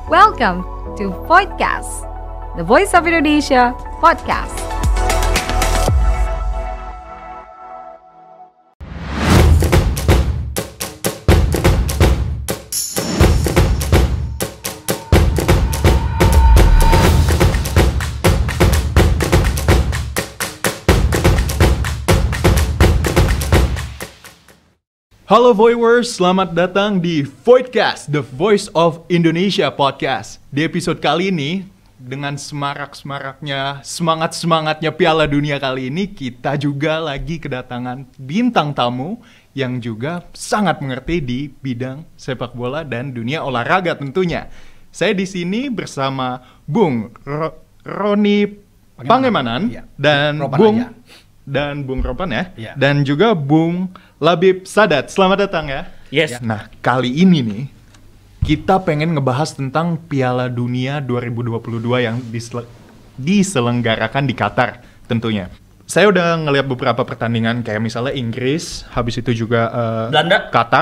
Welcome to Podcast, the Voice of Indonesia podcast. Halo Voiwers, selamat datang di Voidcast, The Voice of Indonesia Podcast. Di episode kali ini, dengan semangatnya Piala Dunia kali ini, kita juga lagi kedatangan bintang tamu yang juga sangat mengerti di bidang sepak bola dan dunia olahraga tentunya. Saya di sini bersama Bung Roni Pangemanan dan Bung Ropan ya. Dan juga Bung Labib Sadat. Selamat datang ya. Yes. Nah, kali ini nih kita pengen ngebahas tentang Piala Dunia 2022 yang diselenggarakan di Qatar tentunya. Saya udah ngeliat beberapa pertandingan kayak misalnya Inggris, habis itu juga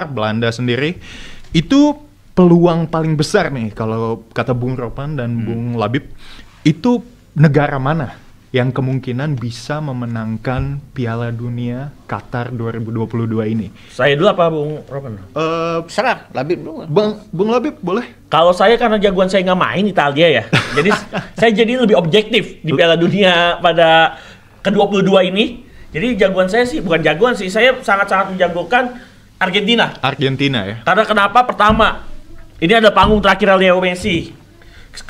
Belanda sendiri. Itu peluang paling besar nih kalau kata Bung Ropan dan Bung Labib, itu negara mana yang kemungkinan bisa memenangkan Piala Dunia Qatar 2022 ini? Saya dulu apa Bung Ropan? Serah, Labib dulu. Bung Labib boleh? Kalau saya karena jagoan saya nggak main Italia ya. Jadi saya jadi lebih objektif di Piala Dunia pada ke-22 ini. Jadi jagoan saya sih, bukan jagoan sih, saya sangat-sangat menjagokan Argentina. Argentina ya? Karena kenapa? Pertama, ini ada panggung terakhir Leo Messi.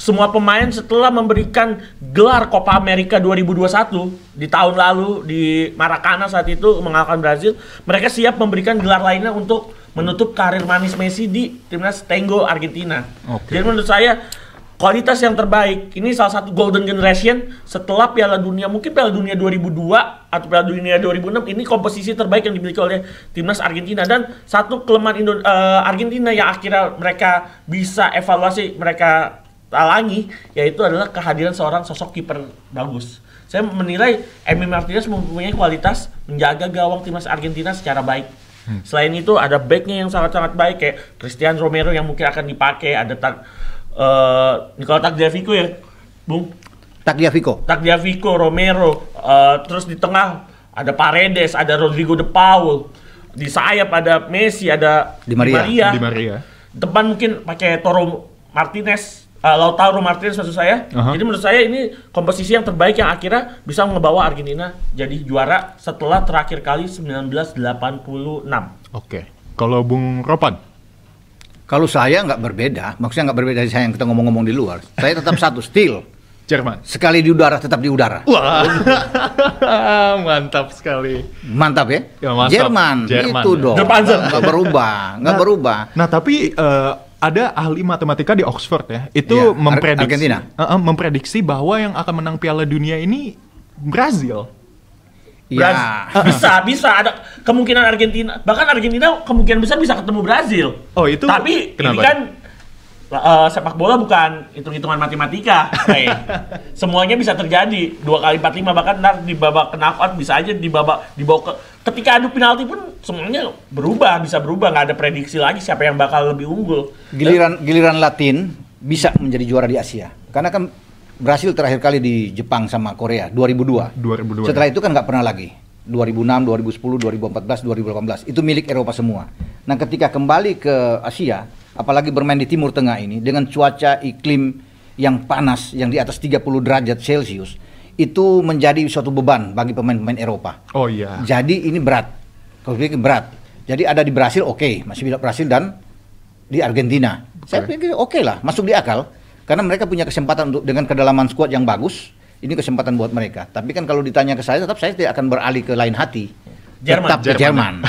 Semua pemain setelah memberikan gelar Copa America 2021 di tahun lalu di Maracana saat itu mengalahkan Brazil, mereka siap memberikan gelar lainnya untuk menutup karir manis Messi di timnas Tango Argentina. Jadi menurut saya kualitas yang terbaik ini salah satu golden generation setelah Piala Dunia, mungkin Piala Dunia 2002 atau Piala Dunia 2006, ini komposisi terbaik yang dimiliki oleh timnas Argentina. Dan satu kelemahan Argentina yang akhirnya mereka bisa evaluasi, mereka talangi, yaitu adalah kehadiran seorang sosok kiper bagus. Saya menilai Emi Martinez mempunyai kualitas menjaga gawang timnas Argentina secara baik. Selain itu ada backnya yang sangat-sangat baik kayak Cristian Romero yang mungkin akan dipakai, ada Nicola Tagliafico ya, Bung. Tagliafico, Romero, terus di tengah ada Paredes, ada Rodrigo De Paul, di sayap ada Messi, ada Di Maria. Depan mungkin pakai Lautaro Martinez maksud saya. Jadi menurut saya ini komposisi yang terbaik yang akhirnya bisa membawa Argentina jadi juara setelah terakhir kali 1986. Oke. Kalau Bung Ropan? Kalau saya nggak berbeda, maksudnya nggak berbeda dari saya yang kita ngomong-ngomong di luar. Saya tetap satu, still. Jerman. Sekali di udara, tetap di udara. Wah, mantap sekali. Mantap ya? Mantap. Jerman itu ya. dong. Nggak berubah. Nah, tapi ada ahli matematika di Oxford ya, itu memprediksi bahwa yang akan menang Piala Dunia ini Brazil. Ya. Bisa ada kemungkinan Argentina, bahkan Argentina kemungkinan besar bisa ketemu Brazil. Oh itu. Tapi kenapa? Ini kan sepak bola bukan hitung-hitungan matematika. Semuanya bisa terjadi 2 kali 4-5, bahkan ntar di babak knockout bisa aja dibawa ke ketika adu penalti pun semuanya bisa berubah, nggak ada prediksi lagi siapa yang bakal lebih unggul. Giliran Latin bisa menjadi juara di Asia. Karena kan Brasil terakhir kali di Jepang sama Korea 2002. Setelah itu kan nggak pernah lagi. 2006, 2010, 2014, 2018 itu milik Eropa semua. Nah, ketika kembali ke Asia, apalagi bermain di Timur Tengah ini dengan cuaca iklim yang panas yang di atas 30 derajat Celcius, itu menjadi suatu beban bagi pemain-pemain Eropa. Oh iya. Jadi ini berat. Kalau pikir berat. Jadi ada di Brasil masih bisa Brasil dan di Argentina. Saya pikir oke lah, masuk di akal karena mereka punya kesempatan untuk dengan kedalaman skuad yang bagus. Ini kesempatan buat mereka. Tapi kan kalau ditanya ke saya, tetap saya tidak akan beralih ke lain hati. Tetap ke Jerman.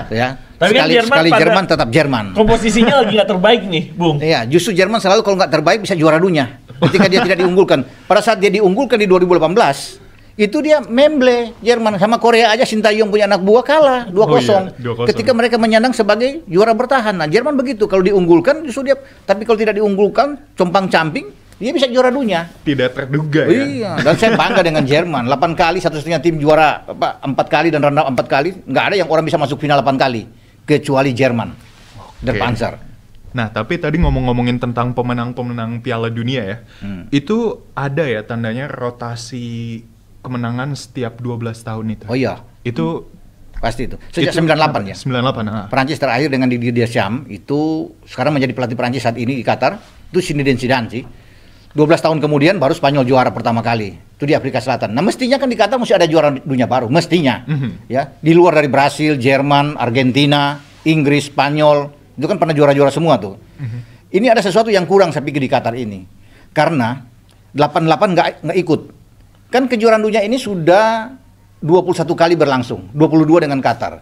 Ya. Tapi sekali Jerman tetap Jerman. Komposisinya lagi nggak terbaik nih, Bung. Iya, justru Jerman selalu kalau nggak terbaik bisa juara dunia. Ketika dia tidak diunggulkan. Pada saat dia diunggulkan di 2018, itu dia memble Jerman sama Korea aja. Sintayong punya anak buah kalah 2-0. Oh iya, 2-0. Ketika mereka menyandang sebagai juara bertahan. Nah, Jerman begitu. Kalau diunggulkan justru dia, tapi kalau tidak diunggulkan, compang-camping, dia bisa juara dunia. Tidak terduga ya. Iya, dan saya bangga dengan Jerman. 8 kali satu-satunya tim juara 4 kali dan runner 4 kali. Nggak ada yang orang bisa masuk final 8 kali kecuali Jerman. Der Panzer. Nah, tapi tadi ngomongin tentang pemenang-pemenang Piala Dunia ya. Itu ada ya tandanya rotasi kemenangan setiap 12 tahun itu. Oh iya. Itu Pasti itu. Sejak 98 ya. 98. Prancis terakhir dengan Didier Deschamps itu sekarang menjadi pelatih Prancis saat ini di Qatar. Itu Zinedine Zidane sih. 12 tahun kemudian baru Spanyol juara pertama kali. Itu di Afrika Selatan. Nah, mestinya kan di Qatar mesti ada juara dunia baru, mestinya. Ya, di luar dari Brasil, Jerman, Argentina, Inggris, Spanyol, itu kan pernah juara-juara semua tuh. Ini ada sesuatu yang kurang saya pikir di Qatar ini. Karena 88 nggak ikut. Kan kejuaraan dunia ini sudah 21 kali berlangsung, 22 dengan Qatar.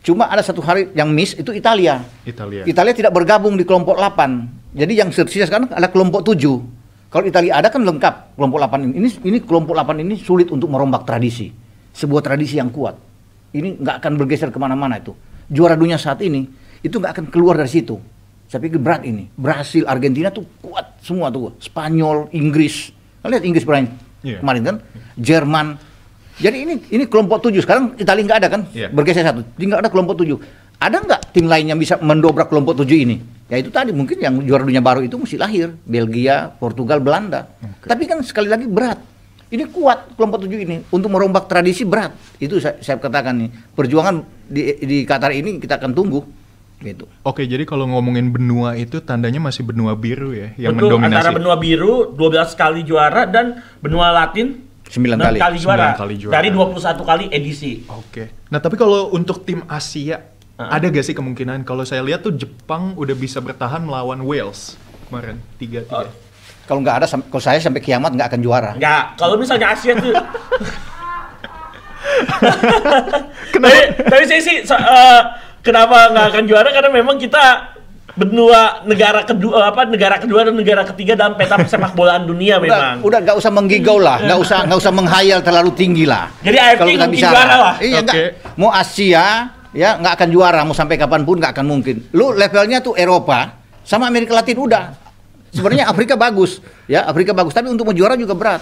Cuma ada satu hari yang miss, itu Italia. Italia tidak bergabung di kelompok 8. Jadi yang tersisa sekarang ada kelompok 7. Kalau Italia ada kan lengkap kelompok 8 ini. Ini kelompok 8 ini sulit untuk merombak tradisi. Sebuah tradisi yang kuat. Ini nggak akan bergeser kemana-mana itu. Juara dunia saat ini, itu nggak akan keluar dari situ. Saya pikir berat ini. Brasil, Argentina tuh kuat semua tuh. Spanyol, Inggris. Lihat Inggris kemarin kan. Jerman. Jadi ini kelompok 7. Sekarang Italia nggak ada kan? Bergeser satu. Tinggal ada kelompok 7. Ada nggak tim lain yang bisa mendobrak kelompok 7 ini? Ya itu tadi mungkin yang juara dunia baru itu mesti lahir. Belgia, Portugal, Belanda. Tapi kan sekali lagi berat. Ini kuat kelompok 7 ini. Untuk merombak tradisi berat. Itu saya katakan nih. Perjuangan di Qatar ini kita akan tunggu. Gitu. Oke, jadi kalau ngomongin benua itu tandanya masih benua biru ya yang betul, mendominasi. Antara benua biru 12 kali juara dan benua Latin 9 kali juara. 9 kali juara. Dari 21 kali edisi. Oke. Nah, tapi kalau untuk tim Asia, ada gak sih kemungkinan? Kalau saya lihat tuh Jepang udah bisa bertahan melawan Wales kemarin 3-3. Kalau nggak ada, kalau saya sampai kiamat nggak akan juara. Nggak, kalau misalnya Asia tuh. Tapi saya sih kenapa nggak akan juara? Karena memang kita benua negara kedua dan negara ketiga dalam peta sepak bolaan dunia memang. Udah nggak usah menggigau lah, nggak usah menghayal terlalu tinggi lah. Jadi AFC mungkin juara lah. Iya, mau Asia ya nggak akan juara, mau sampai kapanpun nggak akan mungkin. Lu levelnya tuh Eropa sama Amerika Latin udah. Sebenarnya Afrika bagus, ya Afrika bagus. Tapi untuk mau juara juga berat.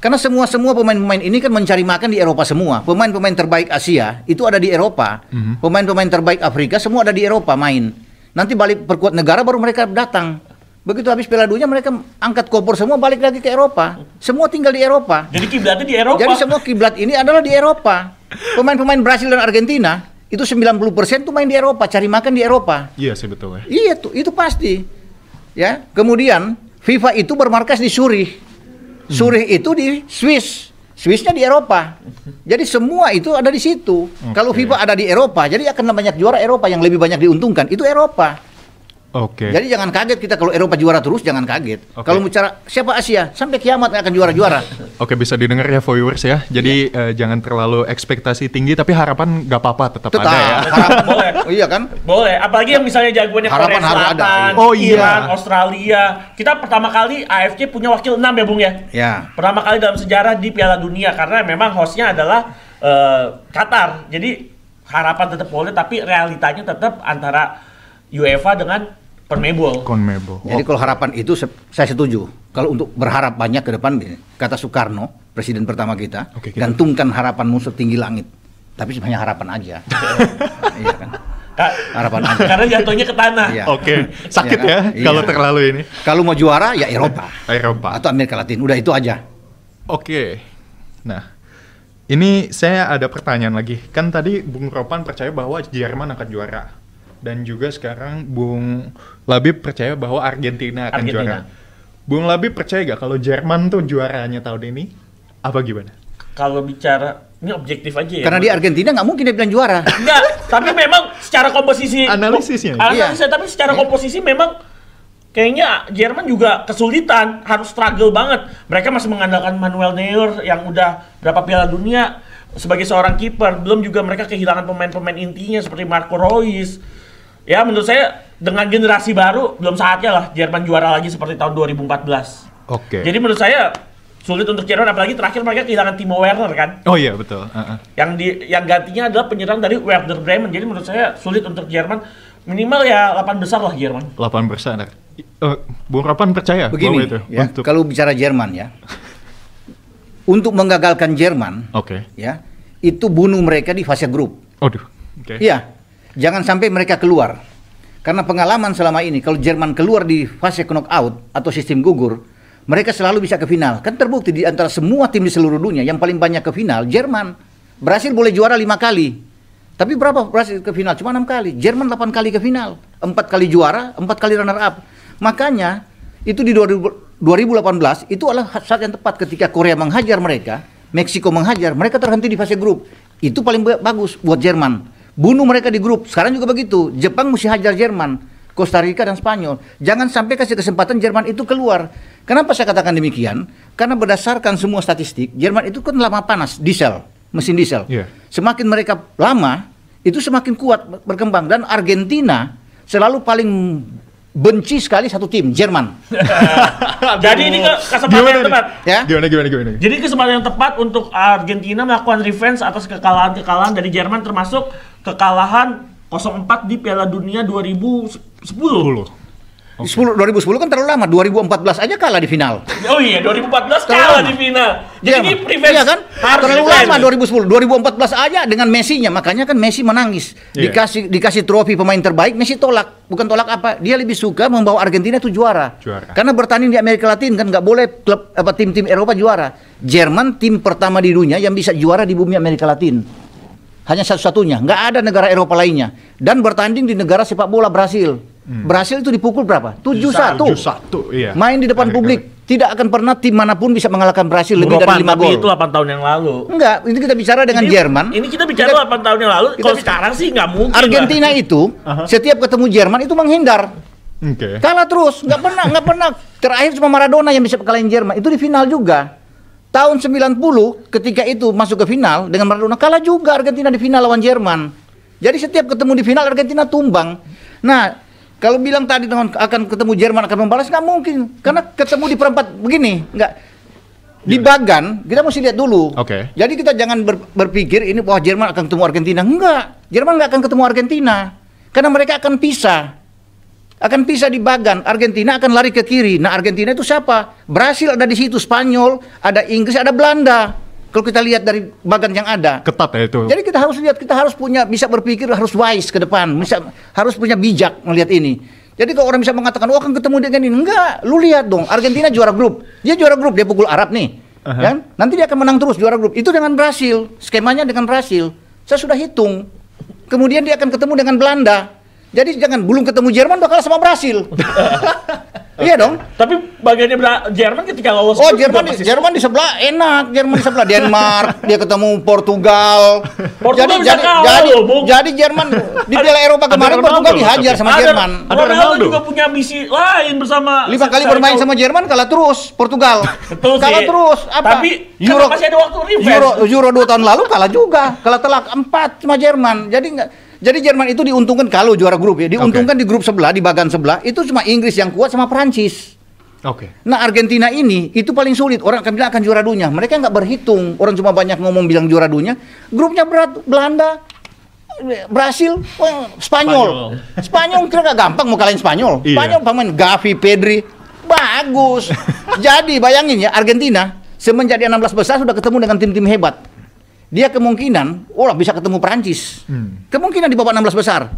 Karena semua pemain-pemain ini kan mencari makan di Eropa semua. Pemain-pemain terbaik Asia itu ada di Eropa. Pemain-pemain terbaik Afrika semua ada di Eropa main. Nanti balik perkuat negara baru mereka datang. Begitu habis Piala Dunia mereka angkat koper semua balik lagi ke Eropa. Semua tinggal di Eropa. Jadi kiblatnya di Eropa. Jadi semua kiblat ini adalah di Eropa. Pemain-pemain Brasil dan Argentina itu 90% tuh main di Eropa, cari makan di Eropa. Iya sih betul ya. Iya tuh, itu pasti. Ya, kemudian FIFA itu bermarkas di Zurich. Zurich itu di Swiss. Swissnya di Eropa. Jadi semua itu ada di situ. Kalau FIFA ada di Eropa, jadi akan banyak juara Eropa yang lebih banyak diuntungkan. Itu Eropa. Jadi jangan kaget kita kalau Eropa juara terus, jangan kaget. Kalau bicara siapa Asia, sampai kiamat akan juara-juara. Oke, bisa didengar ya viewers ya. Jadi jangan terlalu ekspektasi tinggi, tapi harapan nggak apa-apa tetap ada ya. Harapan boleh. Oh iya kan? Boleh. Apalagi yang misalnya jagoannya Korea Selatan, Iran, Australia. Kita pertama kali AFC punya wakil 6 ya Bung ya? Ya. Pertama kali dalam sejarah di Piala Dunia karena memang hostnya adalah Qatar. Jadi harapan tetap boleh, tapi realitanya tetap antara UEFA dengan CONMEBOL. Jadi kalau harapan itu saya setuju. Kalau untuk berharap banyak ke depan, kata Soekarno, presiden pertama kita, gantungkan harapanmu setinggi langit. Tapi hanya harapan aja. Iya kan? Harapan aja. Karena jatuhnya ke tanah. Iya. Sakit ya kalau terlalu ini. Kalau mau juara ya Eropa. Atau Amerika Latin. Udah itu aja. Nah, ini saya ada pertanyaan lagi. Kan tadi Bung Ropan percaya bahwa Jerman akan juara. Dan juga sekarang Bung Labib percaya bahwa Argentina akan juara. Bung Labib percaya gak kalau Jerman tuh juaranya tahun ini? Apa gimana? Kalau bicara, ini objektif aja ya. Karena di Argentina nggak mungkin dia bilang juara. Enggak, tapi memang secara komposisi. Analisisnya. Tapi secara komposisi memang kayaknya Jerman juga kesulitan, harus struggle banget. Mereka masih mengandalkan Manuel Neuer yang udah berapa Piala Dunia sebagai seorang kiper. Belum juga mereka kehilangan pemain-pemain intinya seperti Marco Reus. Ya menurut saya dengan generasi baru belum saatnya lah Jerman juara lagi seperti tahun 2014. Jadi menurut saya sulit untuk Jerman, apalagi terakhir mereka kehilangan Timo Werner kan. Oh iya betul. Yang gantinya adalah penyerang dari Werder Bremen. Jadi menurut saya sulit untuk Jerman, minimal ya 8 besar lah Jerman. 8 besar. Bung Ropan percaya begini itu, ya, kalau bicara Jerman ya, untuk menggagalkan Jerman, ya itu bunuh mereka di fase grup. Iya. Jangan sampai mereka keluar. Karena pengalaman selama ini, kalau Jerman keluar di fase knockout atau sistem gugur, mereka selalu bisa ke final. Kan terbukti di antara semua tim di seluruh dunia yang paling banyak ke final, Jerman. Brasil boleh juara 5 kali. Tapi berapa Brasil ke final? Cuma 6 kali. Jerman 8 kali ke final. 4 kali juara, 4 kali runner up. Makanya, itu di 2018, itu adalah saat yang tepat ketika Korea menghajar mereka, Meksiko menghajar, mereka terhenti di fase grup. Itu paling bagus buat Jerman. Bunuh mereka di grup. Sekarang juga begitu. Jepang mesti hajar Jerman, Costa Rica dan Spanyol. Jangan sampai kasih kesempatan Jerman itu keluar. Kenapa saya katakan demikian? Karena berdasarkan semua statistik, Jerman itu kan lama panas, mesin diesel. Yeah. Semakin mereka lama, itu semakin kuat berkembang. Dan Argentina selalu paling benci sekali satu tim, Jerman. Jadi ini kesempatan yang tepat. Ya? Gimana? Jadi kesempatan yang tepat untuk Argentina melakukan revenge atas kekalahan-kekalahan dari Jerman, termasuk kekalahan 0-4 di Piala Dunia 2010. 2010 kan terlalu lama, 2014 aja kalah di final. Oh iya, 2014 kalah di final. Jadi ini revenge. Iya kan? Harus Terlalu revenge. lama 2010. 2014 aja dengan Messi-nya, makanya kan Messi menangis. Iya. Dikasih trofi pemain terbaik, Messi tolak. Bukan tolak apa? Dia lebih suka membawa Argentina itu juara. Karena bertanding di Amerika Latin kan nggak boleh klub tim-tim Eropa juara. Jerman tim pertama di dunia yang bisa juara di bumi Amerika Latin. Hanya satu-satunya, nggak ada negara Eropa lainnya. Dan bertanding di negara sepak bola Brasil. Brasil itu dipukul berapa? 7-1. 7-1, iya. Main di depan publik. Tidak akan pernah tim manapun bisa mengalahkan Brasil lebih dari 5 gol. Tapi itu 8 tahun yang lalu. Enggak, ini kita bicara dengan Jerman. Ini kita bicara 8 tahun yang lalu. Kalau sekarang sih nggak mungkin. Argentina itu setiap ketemu Jerman itu menghindar. Oke. Kalah terus, nggak pernah. Terakhir cuma Maradona yang bisa kalahin Jerman. Itu di final juga. Tahun 90 ketika itu masuk ke final dengan Maradona, kalah juga Argentina di final lawan Jerman. Jadi setiap ketemu di final Argentina tumbang. Nah, kalau bilang tadi akan ketemu Jerman akan membalas, nggak mungkin. Karena ketemu di perempat begini, nggak. Di Bagan, kita mesti lihat dulu. Oke. Jadi kita jangan berpikir ini wah Jerman akan ketemu Argentina. Enggak, Jerman nggak akan ketemu Argentina. Karena mereka akan pisah. Akan pisah di Bagan. Argentina akan lari ke kiri. Nah, Argentina itu siapa? Brasil ada di situ, Spanyol, ada Inggris, ada Belanda. Kalau kita lihat dari Bagan yang ada. Ketat ya itu. Jadi kita harus lihat, kita harus punya bisa berpikir, harus wise ke depan, harus punya bijak melihat ini. Jadi kalau orang bisa mengatakan, oh akan ketemu dengan ini, enggak, lu lihat dong, Argentina juara grup, dia juara grup, dia pukul Arab nih, kan? Nanti dia akan menang terus juara grup. Itu dengan Brasil, skemanya dengan Brasil, saya sudah hitung. Kemudian dia akan ketemu dengan Belanda. Jadi jangan belum ketemu Jerman udah kalah sama Brasil. Iya dong. Tapi bagiannya Jerman ketika lolos. Oh, Jerman di sebelah enak, Jerman di sebelah Denmark, dia ketemu Portugal. Jadi Jerman di Piala Eropa kemarin Portugal dihajar sama Jerman. Ada Ronaldo juga punya misi lain bersama. 5 kali bermain sama Jerman kalah terus Portugal. Betul kalah sih. terus apa? Tapi Euro masih ada waktu revenge. Euro 2 tahun lalu kalah juga, kalah telak 4 sama Jerman. Jadi Jerman itu diuntungkan kalau juara grup ya, diuntungkan di grup sebelah, di bagan sebelah, itu cuma Inggris yang kuat sama Prancis. Oke. Nah Argentina ini, itu paling sulit, orang akan bilang akan juara dunia. Mereka nggak berhitung, orang cuma banyak ngomong bilang juara dunia. Grupnya berat, Belanda, Brasil, Spanyol. Spanyol kira nggak gampang mau kalahin Spanyol. Iya. Spanyol pemain Gavi, Pedri, bagus. Jadi bayangin ya, Argentina semenjak dia 16 besar sudah ketemu dengan tim-tim hebat. Dia kemungkinan, bisa ketemu Perancis. Kemungkinan di babak 16 besar.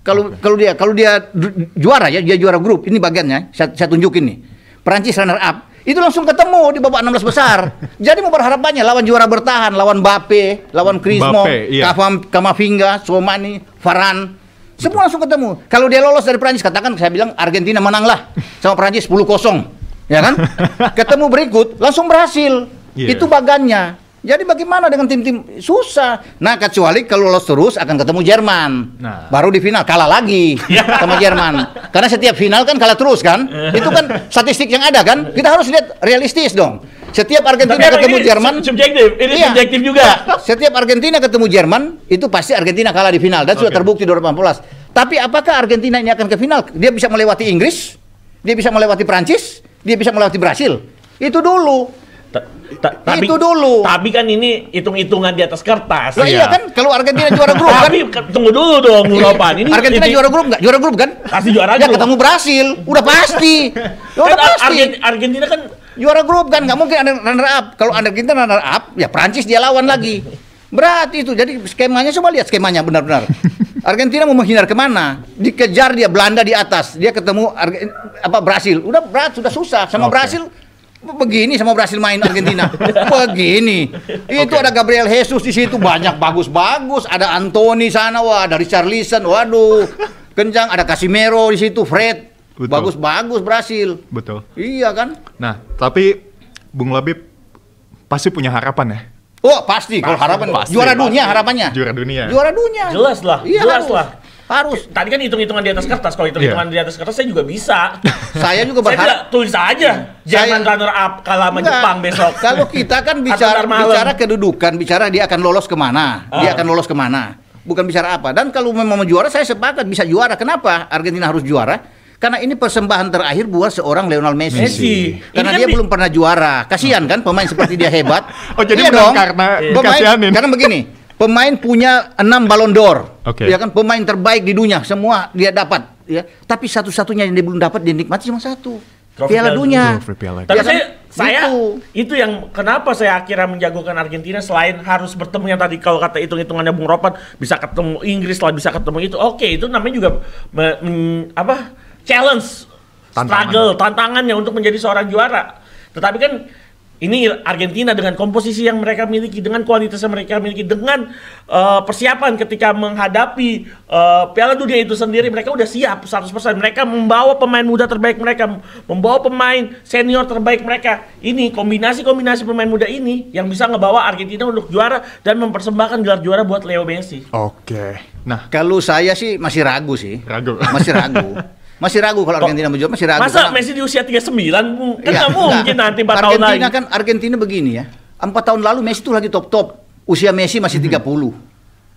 Kalau dia juara ya, dia juara grup. Ini bagiannya, saya tunjukin nih. Perancis runner up, itu langsung ketemu di babak 16 besar. Jadi mau berharapannya lawan juara bertahan, lawan Mbappe, lawan Griezmann, iya. Camavinga, Somani, Varane. Semua langsung ketemu. Kalau dia lolos dari Perancis, katakan saya bilang Argentina menanglah sama Perancis 10-0. Ya kan? Ketemu berikut langsung berhasil. Yeah. Itu bagannya. Jadi bagaimana dengan tim-tim susah? Nah, kecuali kalau lolos terus akan ketemu Jerman. Nah. Baru di final kalah lagi sama Jerman. Karena setiap final kan kalah terus kan? Itu kan statistik yang ada kan? Kita harus lihat realistis dong. Setiap Argentina ketemu Jerman subjektif. Ini subjektif juga. Setiap Argentina ketemu Jerman itu pasti Argentina kalah di final dan sudah terbukti 2018. Tapi apakah Argentina ini akan ke final? Dia bisa melewati Inggris, dia bisa melewati Prancis, dia bisa melewati Brasil. Itu dulu. Tapi itu dulu. Tapi kan ini hitung-hitungan di atas kertas. Loh, iya kan kalau Argentina juara grup kan. Tapi tunggu dulu dong, Muropan. Ini Argentina juara grup nggak? Juara grup kan? Pasti juara Ya grup. ketemu Brasil, udah pasti. Udah pasti. Argentina kan Juara grup kan, nggak mungkin ada runner up. Kalau Argentina runner up, ya Prancis dia lawan lagi. Berat itu. Jadi skemanya, coba lihat skemanya benar-benar. Argentina mau menghindar kemana? Dikejar dia Belanda di atas, dia ketemu Brasil. Sudah susah sama Brasil. Begini sama Brasil main Argentina. Begini. Itu ada Gabriel Jesus di situ, banyak bagus-bagus. Ada Anthony sana, wah, ada Richarlison, waduh. Kencang, ada Casemiro di situ, Fred. Bagus-bagus Brasil. Betul. Iya kan? Nah, tapi Bung Labib pasti punya harapan ya? Oh, pasti. Kalau harapan juara dunia harapannya. Juara dunia. Juara dunia. Jelas lah. Iya, jelas lah. Harus. Tadi kan hitung-hitungan di atas kertas. Kalau hitung-hitungan di atas kertas saya juga bisa. Saya juga Saya berharap. tulis aja. Jerman runner up kalah sama Jepang besok. Kalau kita kan bicara kedudukan, bicara dia akan lolos kemana, dia akan lolos kemana. Bukan bicara apa. Dan kalau memang mau juara, saya sepakat bisa juara. Kenapa Argentina harus juara? Karena ini persembahan terakhir buat seorang Lionel Messi. Karena dia belum pernah juara. Kasihan kan pemain seperti dia hebat. Oh, jadi iya bukan dong. karena Pemain, karena begini, pemain punya 6 Ballon d'Or. Oke. Ya kan, pemain terbaik di dunia, semua dia dapat, ya. Tapi satu-satunya yang dia belum dapat dinikmati cuma satu. Piala Dunia. Tapi Ya, saya itu yang kenapa saya akhirnya menjagokan Argentina selain harus bertemu yang tadi kalau kata hitung-hitungannya Bung Ropan bisa ketemu Inggris lah, bisa ketemu itu. Oke, itu namanya juga challenge, struggle, tantangannya untuk menjadi seorang juara. Tetapi kan ini Argentina dengan komposisi yang mereka miliki, dengan kualitas yang mereka miliki, dengan persiapan ketika menghadapi Piala Dunia itu sendiri, mereka udah siap 100%. Mereka membawa pemain muda terbaik mereka, membawa pemain senior terbaik mereka. Ini kombinasi-kombinasi pemain muda ini yang bisa ngebawa Argentina untuk juara dan mempersembahkan gelar juara buat Leo Messi. Oke. Nah, kalau saya sih masih ragu sih. Masih ragu. Masih ragu kalau Argentina menjuara, masih ragu. Masa Messi di usia 39? Kan nggak mungkin nanti 4 tahun lagi. Argentina begini ya, 4 tahun lalu Messi itu lagi top-top. Usia Messi masih 30.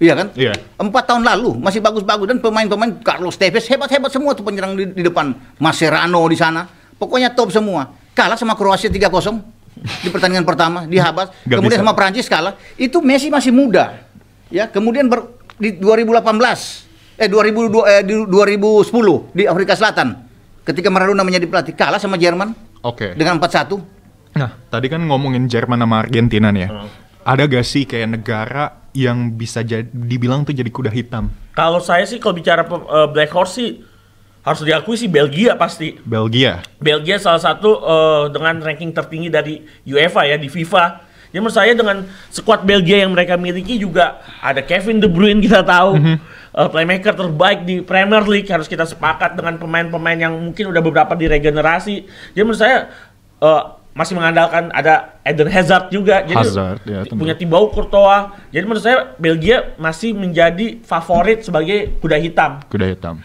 Iya kan? Iya. 4 tahun lalu masih bagus-bagus. Dan pemain-pemain Carlos Tevez, hebat-hebat semua tuh penyerang di depan. Mascherano di sana. Pokoknya top semua. Kalah sama Kroasia 3-0 di pertandingan pertama, dihabas. Kemudian sama Prancis kalah. Itu Messi masih muda. Ya, kemudian di 2010 di Afrika Selatan ketika Maradona menjadi pelatih kalah sama Jerman dengan 4-1. Nah, tadi kan ngomongin Jerman sama Argentina nih ya. Ada gak sih kayak negara yang bisa dibilang tuh jadi kuda hitam? Kalau saya sih kalau bicara Black Horse sih harus diakui sih Belgia pasti. Belgia salah satu dengan ranking tertinggi dari UEFA ya di FIFA. Ya menurut saya dengan skuad Belgia yang mereka miliki juga ada Kevin De Bruyne kita tahu, playmaker terbaik di Premier League, harus kita sepakat dengan pemain-pemain yang mungkin udah beberapa diregenerasi. Jadi menurut saya masih mengandalkan ada Eden Hazard juga, jadi punya Thibaut Courtois. Jadi menurut saya Belgia masih menjadi favorit sebagai kuda hitam.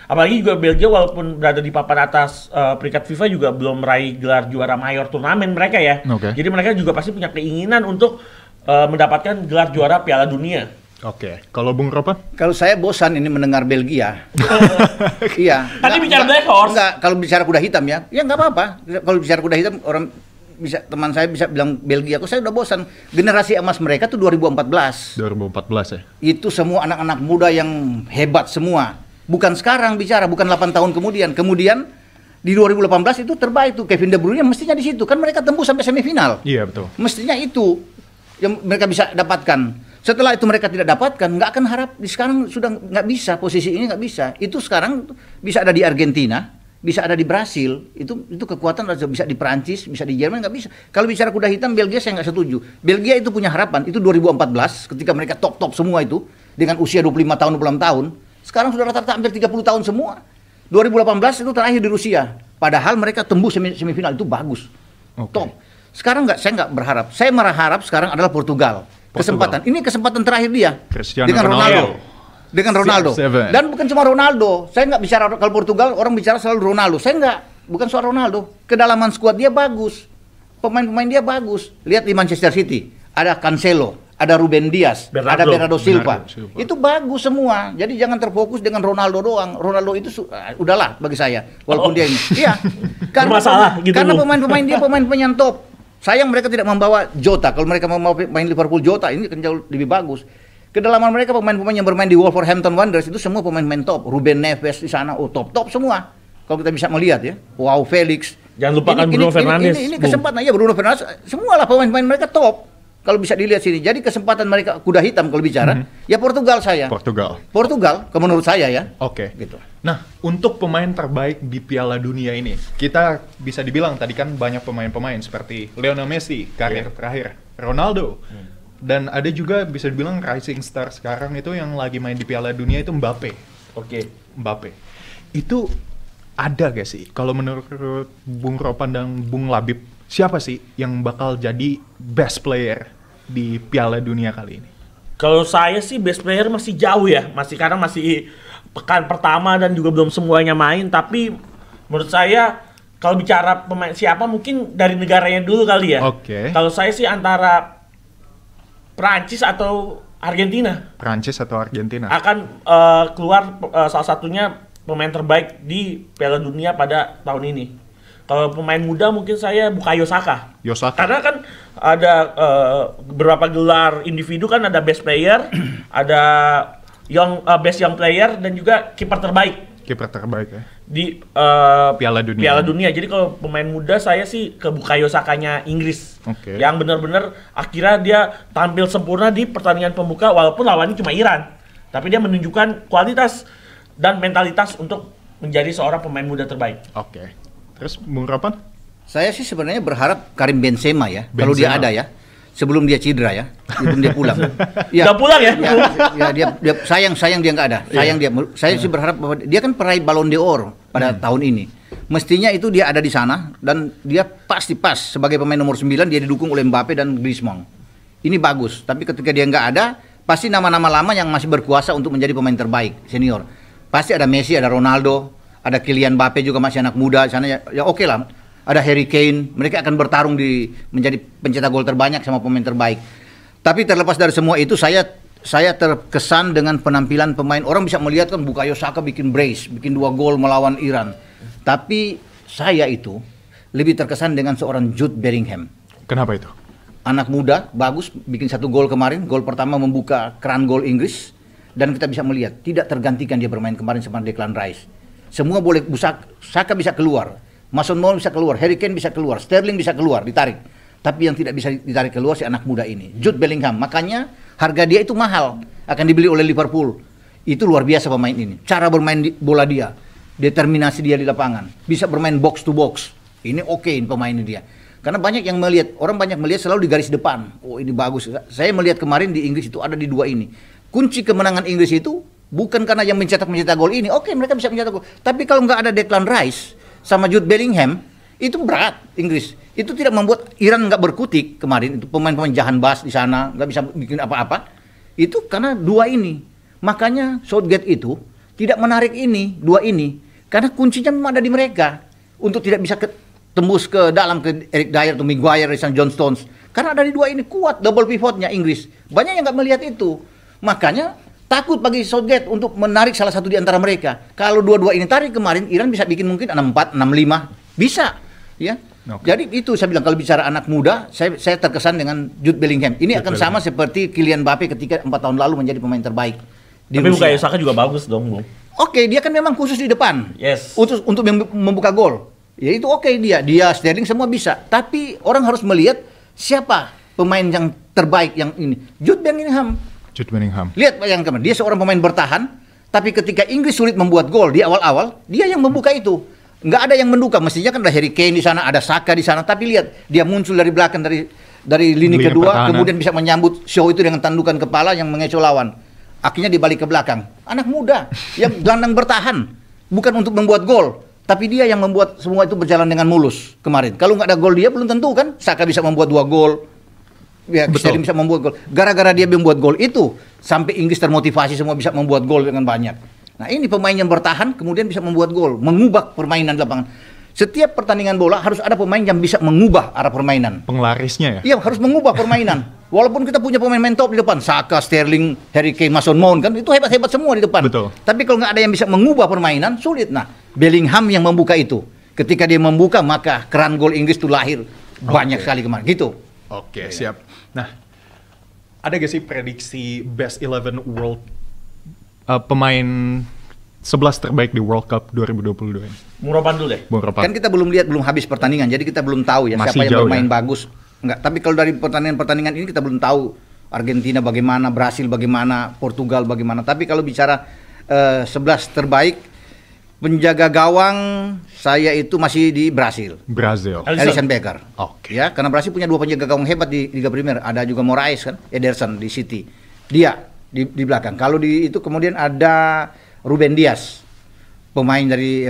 Apalagi juga Belgia walaupun berada di papan atas peringkat FIFA juga belum meraih gelar juara mayor turnamen mereka ya. Jadi mereka juga pasti punya keinginan untuk mendapatkan gelar juara Piala Dunia. Kalau Bung Ropan? Kalau saya bosan ini mendengar Belgia. Iya. Tadi bicara Black Horse. Enggak, kalau bicara kuda hitam ya nggak apa-apa. Kalau bicara kuda hitam teman saya bisa bilang Belgia. Aku saya udah bosan. Generasi emas mereka tuh 2014 ya. Itu semua anak-anak muda yang hebat semua. Bukan sekarang bicara, bukan 8 tahun kemudian. Kemudian di 2018 itu terbaik tuh Kevin De Bruyne mestinya di situ. Kan mereka tembus sampai semifinal. Iya, betul. Mestinya itu yang mereka bisa dapatkan. Setelah itu mereka tidak dapatkan, nggak akan harap. Sekarang sudah nggak bisa, posisi ini nggak bisa. Itu sekarang bisa ada di Argentina, bisa ada di Brasil. Itu kekuatan bisa di Perancis, bisa di Jerman, nggak bisa. Kalau bicara kuda hitam, Belgia saya nggak setuju. Belgia itu punya harapan. Itu 2014 ketika mereka top semua itu dengan usia 25 tahun, 26 tahun. Sekarang sudah rata-rata hampir 30 tahun semua. 2018 itu terakhir di Rusia. Padahal mereka tembus semifinal, itu bagus. Top. Sekarang saya nggak berharap. Saya berharap sekarang adalah Portugal. Ini kesempatan terakhir dia dengan Ronaldo. Dan bukan cuma Ronaldo. Saya nggak bicara kalau Portugal orang bicara selalu Ronaldo. Saya nggak, bukan soal Ronaldo. Kedalaman skuad dia bagus. Pemain-pemain dia bagus. Lihat di Manchester City, ada Cancelo, ada Ruben Dias, ada Bernardo Silva. Itu bagus semua. Jadi jangan terfokus dengan Ronaldo doang. Ronaldo itu udahlah bagi saya. Walaupun dia ini. Iya. Karena pemain-pemain dia pemain-pemain yang top. Sayang mereka tidak membawa Jota. Kalau mereka mau main Liverpool Jota ini kan jauh lebih bagus. Kedalaman mereka pemain-pemain yang bermain di Wolverhampton Wanderers itu semua pemain-pemain top. Ruben Neves di sana, top semua. Kalau kita bisa melihat ya. Wow, Felix. Jangan lupakan Bruno Fernandes. Ini kesempatan ya Bruno Fernandes. Semualah pemain-pemain mereka top. Kalau bisa dilihat sini, jadi kesempatan mereka kuda hitam kalau bicara, ya Portugal saya. Portugal, kalau menurut saya ya. Oke. Gitu. Nah, untuk pemain terbaik di Piala Dunia ini, kita bisa dibilang tadi kan banyak pemain-pemain seperti Lionel Messi, karir terakhir, Ronaldo, dan ada juga bisa dibilang rising star sekarang itu yang lagi main di Piala Dunia itu Mbappe. Mbappe. Itu ada gak sih? Kalau menurut Bung Ropan dan Bung Labib, siapa sih yang bakal jadi best player di Piala Dunia kali ini? Kalau saya sih best player masih jauh ya, karena masih pekan pertama dan juga belum semuanya main. Tapi menurut saya kalau bicara pemain siapa mungkin dari negaranya dulu kali ya. Oke. Kalau saya sih antara Prancis atau Argentina. Akan keluar salah satunya pemain terbaik di Piala Dunia pada tahun ini. Kalau pemain muda mungkin saya Bukayo Saka. Karena kan ada beberapa gelar individu kan, ada best player, ada best young player, dan juga kiper terbaik. Ya. Di Piala Dunia. Jadi kalau pemain muda saya sih ke Bukayo Sakanya Inggris. Oke. Yang benar-benar akhirnya dia tampil sempurna di pertandingan pembuka walaupun lawannya cuma Iran. Tapi dia menunjukkan kualitas dan mentalitas untuk menjadi seorang pemain muda terbaik. Oke. Terus Bung Ropan? Saya sih sebenarnya berharap Karim Benzema ya, kalau dia ada ya, sebelum dia cedera ya, sebelum dia pulang. Ya, udah pulang ya? Dia sayang dia nggak ada. Saya sih berharap bahwa dia kan peraih Ballon d'Or pada tahun ini. Mestinya itu dia ada di sana dan dia pasti pas sebagai pemain nomor 9, dia didukung oleh Mbappe dan Griezmann. Ini bagus, tapi ketika dia nggak ada, pasti nama-nama lama yang masih berkuasa untuk menjadi pemain terbaik senior. Pasti ada Messi, ada Ronaldo, ada Kylian Mbappe juga masih anak muda di sana ya oke lah. Ada Harry Kane, mereka akan bertarung menjadi pencetak gol terbanyak sama pemain terbaik. Tapi terlepas dari semua itu, saya terkesan dengan penampilan pemain. Orang bisa melihat kan Bukayo Saka bikin brace, bikin 2 gol melawan Iran. Tapi saya itu lebih terkesan dengan seorang Jude Bellingham. Kenapa itu? Anak muda, bagus, bikin 1 gol kemarin. Gol pertama membuka keran gol Inggris. Dan kita bisa melihat, tidak tergantikan dia bermain kemarin sama Declan Rice. Semua boleh, Saka bisa keluar, Mason Mount bisa keluar, Harry Kane bisa keluar, Sterling bisa keluar, ditarik. Tapi yang tidak bisa ditarik keluar si anak muda ini, Jude Bellingham. Makanya harga dia itu mahal, akan dibeli oleh Liverpool. Itu luar biasa pemain ini. Cara bermain bola dia, determinasi dia di lapangan, bisa bermain box to box. Ini oke pemain ini dia. Karena orang banyak melihat selalu di garis depan. Oh ini bagus. Saya melihat kemarin di Inggris itu ada di 2 ini. Kunci kemenangan Inggris itu bukan karena yang mencetak gol ini. Oke, mereka bisa mencetak gol. Tapi kalau nggak ada Declan Rice sama Jude Bellingham, itu berat Inggris. Itu tidak membuat Iran nggak berkutik kemarin. Itu pemain-pemain Jahan Bas di sana nggak bisa bikin apa-apa. Itu karena 2 ini. Makanya Southgate itu tidak menarik 2 ini. Karena kuncinya memang ada di mereka. Untuk tidak bisa tembus ke dalam ke Eric Dyer atau Maguire, John Stones. Karena dari 2 ini kuat double pivotnya Inggris. Banyak yang nggak melihat itu. Makanya takut bagi Southgate untuk menarik salah satu di antara mereka. Kalau 2-2 ini tarik kemarin, Iran bisa bikin mungkin 6-4, 6-5. Bisa. Ya. Okay. Jadi itu saya bilang, kalau bicara anak muda, saya terkesan dengan Jude Bellingham. Ini akan sama seperti Kylian Mbappe ketika 4 tahun lalu menjadi pemain terbaik di Rusia. Bukayo Saka juga bagus dong, Bung. Oke, dia kan memang khusus di depan. Yes. Untuk membuka gol. Ya itu oke dia Sterling semua bisa. Tapi orang harus melihat siapa pemain yang terbaik yang ini. Jude Bellingham. Lihat yang kemarin, dia seorang pemain bertahan, tapi ketika Inggris sulit membuat gol di awal-awal, dia yang membuka itu. Nggak ada yang menduga, mestinya kan ada Harry Kane di sana, ada Saka di sana, tapi lihat, dia muncul dari belakang, dari lini kedua, pertahanan. Kemudian bisa menyambut show itu dengan tandukan kepala yang mengecoh lawan. Akhirnya dibalik ke belakang. Anak muda, yang gelandang bertahan, bukan untuk membuat gol, tapi dia yang membuat semua itu berjalan dengan mulus kemarin. Kalau nggak ada gol dia, belum tentu kan, Saka bisa membuat 2 gol. Ya, Sterling bisa membuat gol. Gara-gara dia membuat gol itu, sampai Inggris termotivasi semua bisa membuat gol dengan banyak. Nah ini pemain yang bertahan, kemudian bisa membuat gol, mengubah permainan di lapangan. Setiap pertandingan bola harus ada pemain yang bisa mengubah arah permainan. Penglarisnya ya? Iya, harus mengubah permainan. Walaupun kita punya pemain top di depan, Saka, Sterling, Harry Kane, Mason Mount, kan itu hebat-hebat semua di depan. Betul. Tapi kalau nggak ada yang bisa mengubah permainan, sulit. Nah, Bellingham yang membuka itu. Ketika dia membuka, maka keran gol Inggris itu lahir. Banyak sekali kemarin. Gitu. Oke, siap. Nah, ada gak sih prediksi best 11 world pemain 11 terbaik di World Cup 2022 ini? Bung Ropan dulu deh. Kan kita belum lihat, belum habis pertandingan, jadi kita belum tahu ya Masih siapa yang bermain ya? bagus. Enggak. Tapi kalau dari pertandingan ini kita belum tahu Argentina bagaimana, Brasil bagaimana, Portugal bagaimana. Tapi kalau bicara 11 terbaik, penjaga gawang saya itu masih di Brasil. Alisson Becker. Oke. Ya, karena Brasil punya 2 penjaga gawang hebat di Liga Primer. Ada juga Moraes kan, Ederson di City. Dia di belakang. Kalau di itu kemudian ada Ruben Dias, pemain dari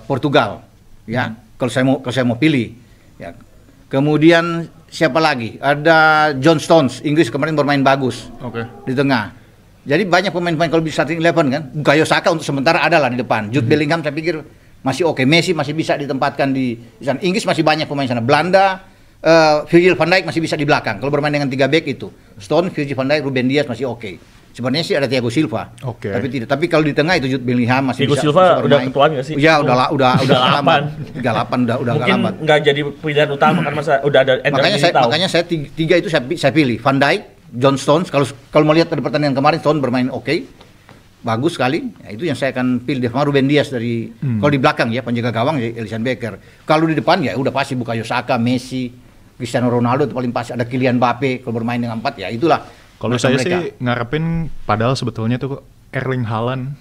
Portugal. Ya, kalau saya mau pilih. Ya. Kemudian siapa lagi? Ada John Stones, Inggris kemarin bermain bagus. Di tengah. Jadi banyak pemain-pemain kalau di starting 11 kan. Bukayo Saka untuk sementara adalah di depan. Jude Bellingham saya pikir masih oke. Messi masih bisa ditempatkan di sana. Inggris masih banyak pemain sana. Belanda, Virgil van Dijk masih bisa di belakang. Kalau bermain dengan 3 back itu. Stone, Virgil van Dijk, Ruben Dias masih oke. Sebenarnya sih ada Thiago Silva. Tapi tidak. Tapi kalau di tengah itu Jude Bellingham masih Thiago bisa. Silva udah ketuaan nggak sih? Ya udah 38 udah mungkin nggak jadi pilihan utama kan masa udah ada makanya saya tiga itu saya pilih Van Dijk, John Stones. Kalau melihat dari pertandingan kemarin Stones bermain oke, bagus sekali. Ya, itu yang saya akan pilih. Sama Ruben Dias dari kalau di belakang ya penjaga gawang ya Alisson Becker. Kalau di depan ya udah pasti Bukayo Saka, Messi, Cristiano Ronaldo itu paling pasti. Ada Kylian Mbappe kalau bermain dengan 4 ya itulah. Kalau saya sih ngarepin padahal sebetulnya tuh Erling Haaland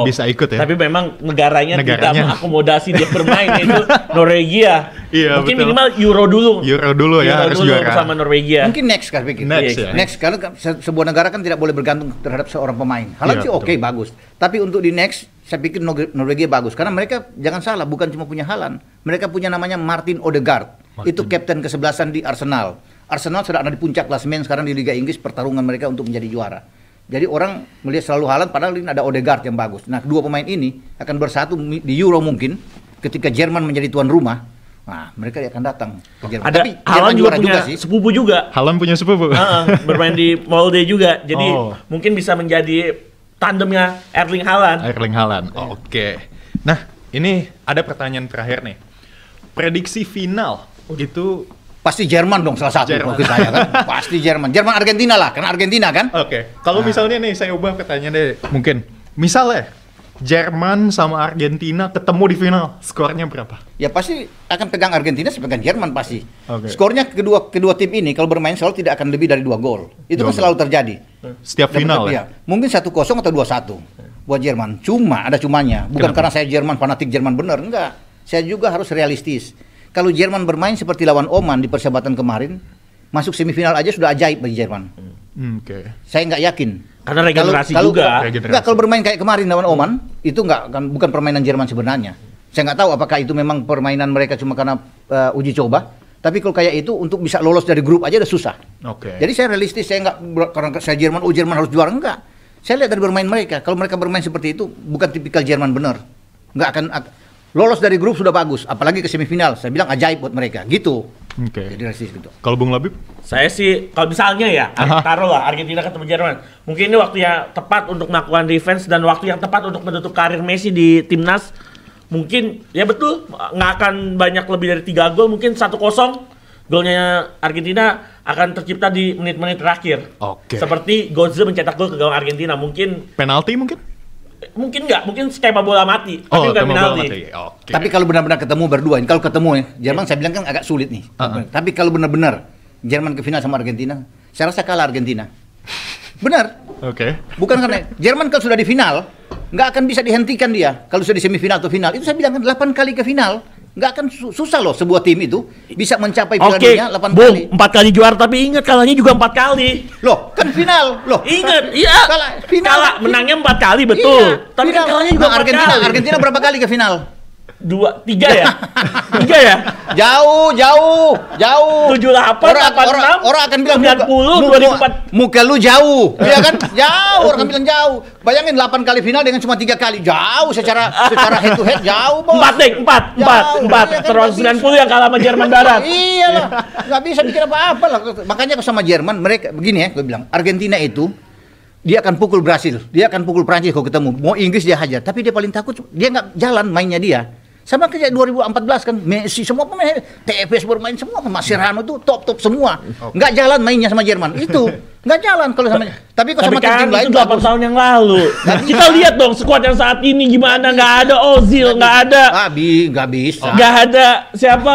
bisa ikut ya. Tapi memang negaranya tidak mengakomodasi dia bermain itu Norwegia. Iya, mungkin betul. minimal Euro dulu ya harus juara bersama Norwegia. Mungkin next kan pikir. Next karena sebuah negara kan tidak boleh bergantung terhadap seorang pemain. Haaland sih oke, bagus. Tapi untuk di next saya pikir Norwegia bagus karena mereka jangan salah bukan cuma punya Haaland. Mereka punya namanya Martin Odegaard. Itu kapten ke-11 di Arsenal. Arsenal sedang ada di puncak klasemen sekarang di Liga Inggris, pertarungan mereka untuk menjadi juara. Jadi orang melihat selalu Haaland padahal ini ada Odegaard yang bagus. Nah, kedua pemain ini akan bersatu di Euro mungkin ketika Jerman menjadi tuan rumah. Nah, mereka akan datang ke Jerman. Ada Haaland juga punya sepupu juga. Haaland punya sepupu. Bermain di Molde juga. Jadi mungkin bisa menjadi tandemnya Erling Haaland. Oke. Nah, ini ada pertanyaan terakhir nih. Prediksi final itu pasti Jerman dong salah satu bagi saya kan. Pasti Jerman. Argentina lah, karena Argentina kan. Oke. Kalau misalnya nih saya ubah pertanyaan deh, mungkin misalnya Jerman sama Argentina ketemu di final, skornya berapa? Ya pasti akan pegang Argentina, pegang Jerman pasti. Skornya kedua tim ini kalau bermain selalu tidak akan lebih dari 2 gol. Itu kan selalu terjadi. Setiap final ya. Mungkin 1-0 atau 2-1 buat Jerman. Ada cumanya. Bukan karena saya Jerman fanatik Jerman benar, enggak. Saya juga harus realistis. Kalau Jerman bermain seperti lawan Oman di persahabatan kemarin, masuk semifinal aja sudah ajaib bagi Jerman. Saya nggak yakin. Karena regenerasi juga. Kalau bermain kayak kemarin lawan Oman, itu bukan permainan Jerman sebenarnya. Saya nggak tahu apakah itu memang permainan mereka cuma karena uji coba. Tapi kalau kayak itu untuk bisa lolos dari grup aja udah susah. Jadi saya realistis, saya nggak karena saya Jerman harus juara, enggak. Saya lihat dari bermain mereka. Kalau mereka bermain seperti itu, bukan tipikal Jerman benar. Nggak akan lolos dari grup sudah bagus, apalagi ke semifinal. Saya bilang ajaib buat mereka, gitu. Jadi realistis gitu. Kalau Bung Labib? Saya sih, kalau misalnya ya, taruhlah Argentina ketemu Jerman. Mungkin ini waktu yang tepat untuk melakukan defense dan waktu yang tepat untuk menutup karir Messi di timnas. Mungkin, ya betul, nggak akan banyak lebih dari 3 gol, mungkin 1-0. Golnya Argentina akan tercipta di menit-menit terakhir. Seperti Götze mencetak gol ke gawang Argentina. Mungkin penalti mungkin? Mungkin nggak, mungkin skema bola mati, tapi bukan penalti. Tapi kalau benar-benar ketemu berdua, kalau ketemu ya, Jerman saya bilang kan agak sulit nih. Tapi kalau benar-benar Jerman ke final sama Argentina, saya rasa kalah Argentina. Benar. Bukan karena Jerman kalau sudah di final, nggak akan bisa dihentikan dia. Kalau sudah di semifinal atau final, itu saya bilang kan 8 kali ke final. Nggak akan susah loh sebuah tim itu bisa mencapai Piala Dunia 8 kali. 4 kali juara, tapi ingat kalahnya juga 4 kali. Loh, kan final. Loh, ingat, iya. Kalah, menangnya 4 kali betul. Iya, tapi kan kalahnya juga 4 kali. Argentina berapa kali ke final? 2, 3 ya? 3 ya? Jauh. 78, 86, orang akan bilang 90, 2004. Muka lu jauh, ya kan? Jauh, orang akan bilang jauh. Bayangin 8 kali final dengan cuma 3 kali. Jauh secara head to head, jauh, Bos. 4. Terus 90 yang kalah sama Jerman Barat. Iya lah, nggak bisa bikin apa-apa lah. Makanya sama Jerman, mereka begini ya, gue bilang, Argentina itu dia akan pukul Brasil, dia akan pukul Prancis kalau ketemu. Mau Inggris dia hajar, tapi dia paling takut, dia nggak jalan mainnya dia. Sama kayak 2014 kan, Messi semua pemain, TFS bermain semua, Mascherano itu top semua. Nggak jalan mainnya sama Jerman. Itu nggak jalan kalau sama. Tapi kalau sama tim lain itu 8 tahun yang lalu. Kita lihat dong skuad yang saat ini gimana, nggak ada Ozil, nggak ada. Nggak bisa. Nggak ada siapa?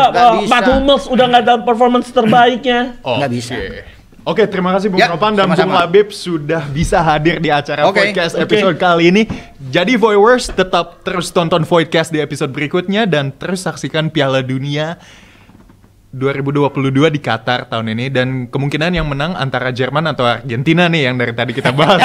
Matt Hummels udah nggak dalam performance terbaiknya. Nggak bisa. Oke, terima kasih Bung Ropan dan Bung Labib sudah bisa hadir di acara Voidcast episode kali ini. Jadi Voidwars, tetap terus tonton Voidcast di episode berikutnya dan terus saksikan Piala Dunia 2022 di Qatar tahun ini, dan kemungkinan yang menang antara Jerman atau Argentina nih yang dari tadi kita bahas.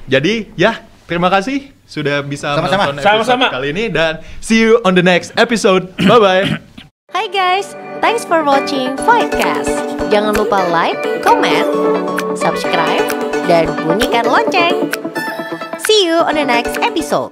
Jadi ya, terima kasih sudah bisa menonton episode kali ini dan see you on the next episode. Bye-bye. Hai guys, thanks for watching Voidcast. Jangan lupa like, comment, subscribe, dan bunyikan lonceng. See you on the next episode.